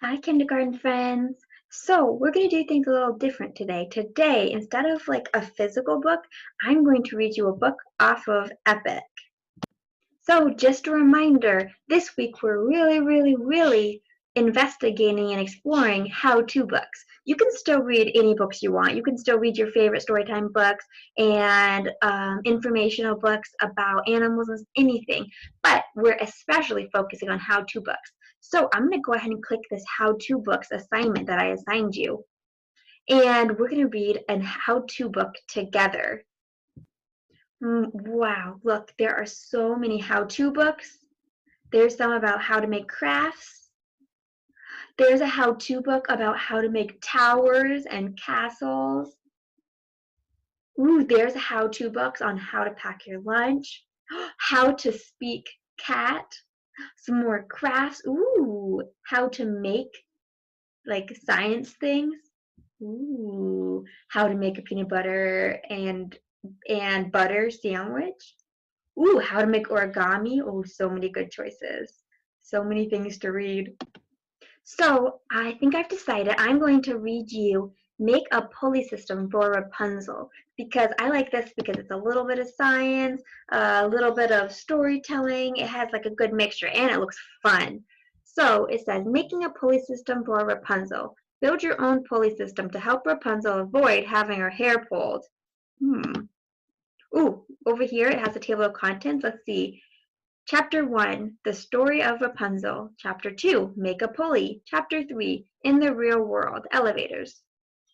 Hi, kindergarten friends. So, we're going to do things a little different today. Today, instead of like a physical book, I'm going to read you a book off of Epic. So, just a reminder, this week we're really investigating and exploring how-to books. You can still read any books you want. You can still read your favorite storytime books and informational books about animals and anything, but we're especially focusing on how-to books. So I'm going to go ahead and click this how-to books assignment that I assigned you. And we're going to read a how-to book together. Wow, look, there are so many how-to books. There's some about how to make crafts. There's a how-to book about how to make towers and castles. Ooh, there's a how-to books on how to pack your lunch, how to speak cat, some more crafts. Ooh, how to make like science things. Ooh, how to make a peanut butter and butter sandwich. Ooh, how to make origami. Oh, so many good choices. So many things to read. So I think I've decided I'm going to read you Make a Pulley System for Rapunzel because I like this because it's a little bit of science, a little bit of storytelling. It has like a good mixture and it looks fun. So it says making a pulley system for Rapunzel. Build your own pulley system to help Rapunzel avoid having her hair pulled. Ooh, over here it has a table of contents. Let's see. Chapter 1, The Story of Rapunzel. Chapter 2, Make a Pulley. Chapter 3, In the Real World, Elevators.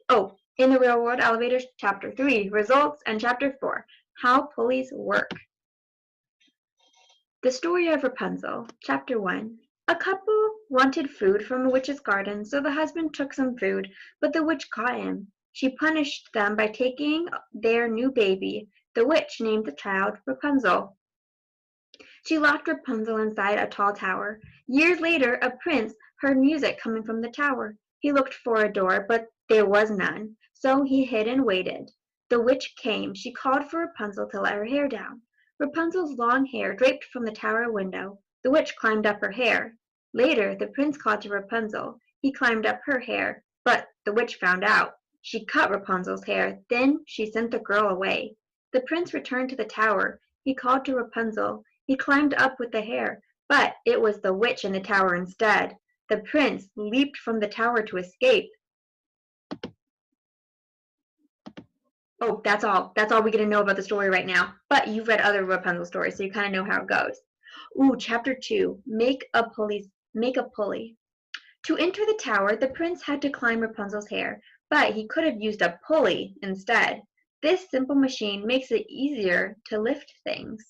Oh, In the Real World, Elevators. Chapter 3, Results. And Chapter 4, How Pulleys Work. The Story of Rapunzel. Chapter 1. A couple wanted food from a witch's garden, so the husband took some food, but the witch caught him. She punished them by taking their new baby. The witch named the child Rapunzel. She locked Rapunzel inside a tall tower. Years later a prince heard music coming from the tower. He looked for a door, but there was none, so he hid and waited. The witch came. She called for Rapunzel to let her hair down. Rapunzel's long hair draped from the tower window. The witch climbed up her hair. Later the prince called to Rapunzel. He climbed up her hair, but the witch found out. She cut Rapunzel's hair. Then she sent the girl away. The prince returned to the tower. He called to Rapunzel. He climbed up with the hair, but it was the witch in the tower instead. The prince leaped from the tower to escape. Oh, that's all. That's all we get to know about the story right now. But you've read other Rapunzel stories, so you kind of know how it goes. Ooh, chapter 2. Make a pulley. Make a pulley. To enter the tower, the prince had to climb Rapunzel's hair, but he could have used a pulley instead. This simple machine makes it easier to lift things.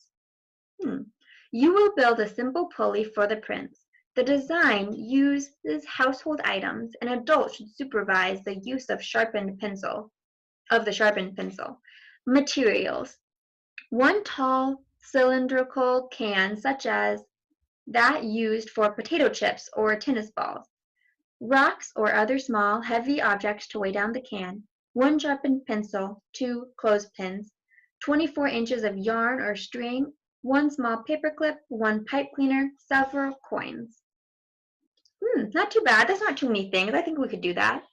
You will build a simple pulley for the prince. The design uses household items. An adult should supervise the use of the sharpened pencil. Materials. One tall cylindrical can such as that used for potato chips or tennis balls. Rocks or other small, heavy objects to weigh down the can. One sharpened pencil, 2 clothespins, 24 inches of yarn or string, 1 small paperclip, 1 pipe cleaner, several coins. Not too bad. That's not too many things. I think we could do that.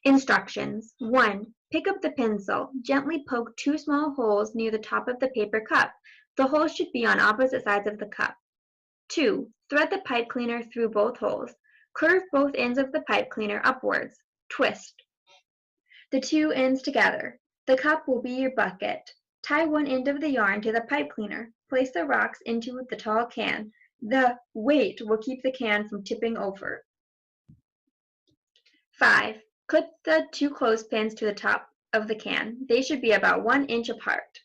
Instructions. 1. Pick up the pencil. Gently poke 2 small holes near the top of the paper cup. The holes should be on opposite sides of the cup. 2. Thread the pipe cleaner through both holes. Curve both ends of the pipe cleaner upwards. Twist the 2 ends together. The cup will be your bucket. Tie one end of the yarn to the pipe cleaner. Place the rocks into the tall can. The weight will keep the can from tipping over. 5. Clip the 2 clothespins to the top of the can. They should be about 1 inch apart.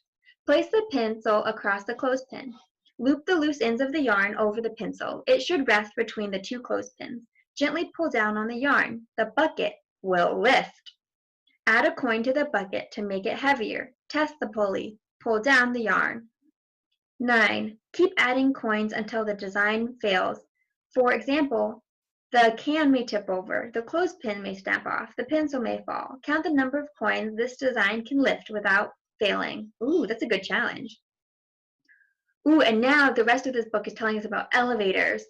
Place the pencil across the clothespin. Loop the loose ends of the yarn over the pencil. It should rest between the 2 clothespins. Gently pull down on the yarn. The bucket will lift. Add a coin to the bucket to make it heavier. Test the pulley. Pull down the yarn. 9. Keep adding coins until the design fails. For example, the can may tip over, the clothespin may snap off, the pencil may fall. Count the number of coins this design can lift without failing. Ooh, that's a good challenge. Ooh, and now the rest of this book is telling us about elevators.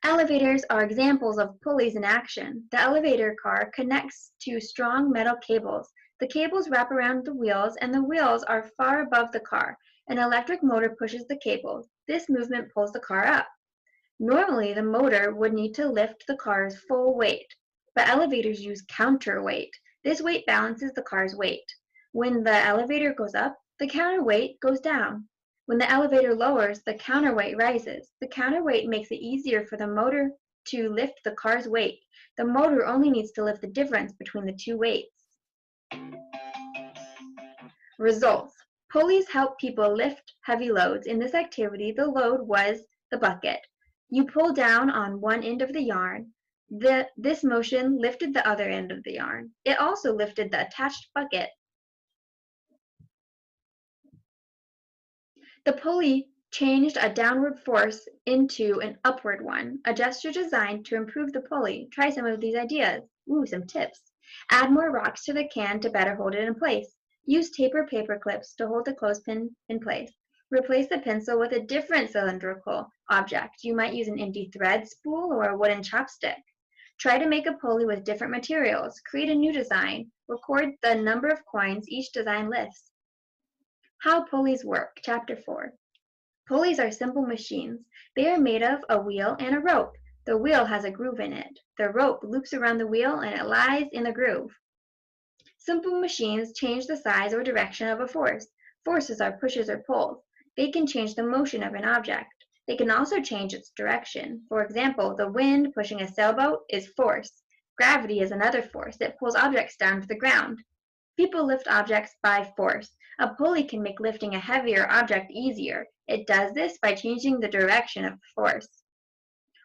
Elevators are examples of pulleys in action. The elevator car connects to strong metal cables. The cables wrap around the wheels, and the wheels are far above the car. An electric motor pushes the cables. This movement pulls the car up. Normally, the motor would need to lift the car's full weight, but elevators use counterweight. This weight balances the car's weight. When the elevator goes up, the counterweight goes down. When the elevator lowers, the counterweight rises. The counterweight makes it easier for the motor to lift the car's weight. The motor only needs to lift the difference between the two weights. Results. Pulleys help people lift heavy loads. In this activity, the load was the bucket. You pull down on one end of the yarn. This motion lifted the other end of the yarn. It also lifted the attached bucket. The pulley changed a downward force into an upward one, a gesture designed to improve the pulley. Try some of these ideas. Ooh, some tips. Add more rocks to the can to better hold it in place. Use tape or paper clips to hold the clothespin in place. Replace the pencil with a different cylindrical object. You might use an empty thread spool or a wooden chopstick. Try to make a pulley with different materials. Create a new design. Record the number of coins each design lifts. How pulleys work. Chapter 4. Pulleys are simple machines. They are made of a wheel and a rope. The wheel has a groove in it. The rope loops around the wheel and it lies in the groove. Simple machines change the size or direction of a force. Forces are pushes or pulls. They can change the motion of an object. They can also change its direction. For example, the wind pushing a sailboat is force. Gravity is another force. It pulls objects down to the ground. People lift objects by force. A pulley can make lifting a heavier object easier. It does this by changing the direction of the force.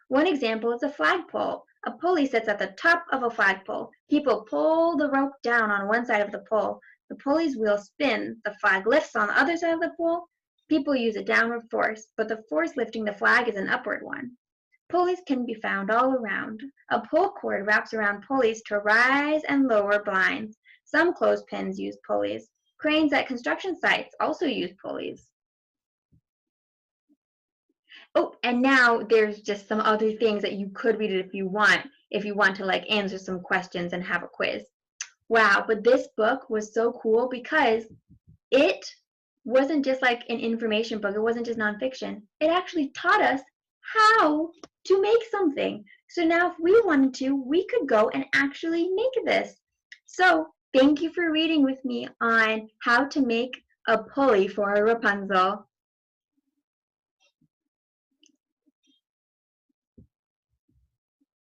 One example is a flagpole. A pulley sits at the top of a flagpole. People pull the rope down on one side of the pole. The pulley's wheel spins. The flag lifts on the other side of the pole. People use a downward force, but the force lifting the flag is an upward one. Pulleys can be found all around. A pull cord wraps around pulleys to rise and lower blinds. Some clothespins use pulleys. Cranes at construction sites also use pulleys. Oh, and now there's just some other things that you could read if you want to like answer some questions and have a quiz. Wow, but this book was so cool because it wasn't just like an information book. It wasn't just nonfiction. It actually taught us how to make something. So now if we wanted to, we could go and actually make this. So thank you for reading with me on how to make a pulley for a Rapunzel.